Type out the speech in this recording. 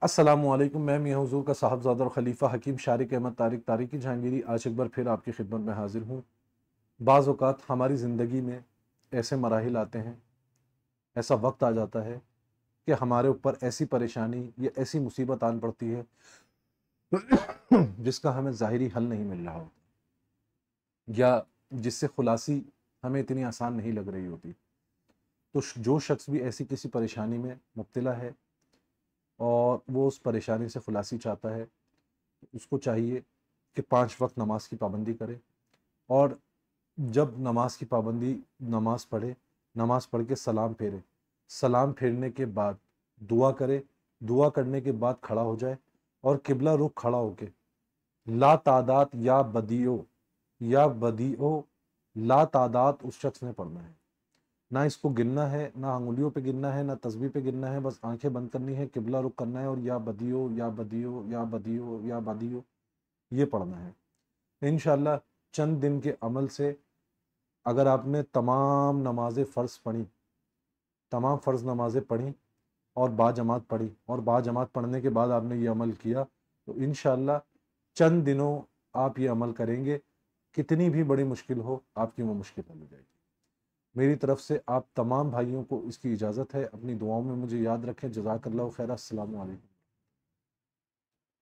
السلام علیکم، میں میاں حضور کا صاحبزادہ اور خلیفہ حکیم شارق احمد طارق طارقی جہانگیری آج ایک بار پھر آپ کی خدمت میں حاضر ہوں۔ بعض اوقات ہماری زندگی میں ایسے مراحل آتے ہیں، ایسا وقت آ جاتا ہے کہ ہمارے اوپر ایسی پریشانی یا ایسی مصیبت آن پڑتی ہے جس کا ہمیں ظاہری حل نہیں مل رہا ہوتا، یا جس سے خلاصی ہمیں اتنی آسان نہیں لگ رہی ہوتی۔ تو جو شخص بھی ایسی کسی پریشانی میں مبتلا ہے اور وہ اس پریشانی سے خلاصی چاہتا ہے، اس کو چاہیے کہ 5 وقت نماز کی پابندی کرے، اور جب نماز پڑھے، نماز پڑھ کے سلام پھیرے، سلام پھیرنے کے بعد دعا کرے، دعا کرنے کے بعد کھڑا ہو جائے اور قبلہ رخ کھڑا ہو کے لا تعداد یا بدیعو لا تعداد اس شخص نے پڑھنا ہے۔ نہ اس کو گننا ہے، نہ انگلیوں پہ گننا ہے، نہ تسبیح پہ گننا ہے، بس آنکھیں بند کرنی ہے، قبلہ رخ کرنا ہے اور یا بدیو یا بدیو یا بدیو یا بدیو یہ پڑھنا ہے۔ انشاءاللہ چند دن کے عمل سے اگر آپ نے تمام نمازیں فرض پڑھی، تمام فرض نمازیں پڑھی اور با جماعت پڑھی، اور با جماعت پڑھنے کے بعد آپ نے یہ عمل کیا، تو انشاءاللہ چند دنوں آپ یہ عمل کریں گے، کتنی بھی بڑی مشکل ہو آپ کی وہ مشکل حل ہو جائے گی۔ میری طرف سے آپ تمام بھائیوں کو اس کی اجازت ہے، اپنی دعاؤں میں مجھے یاد رکھیں۔ جزاک اللہ خیر۔ السلام علیکم۔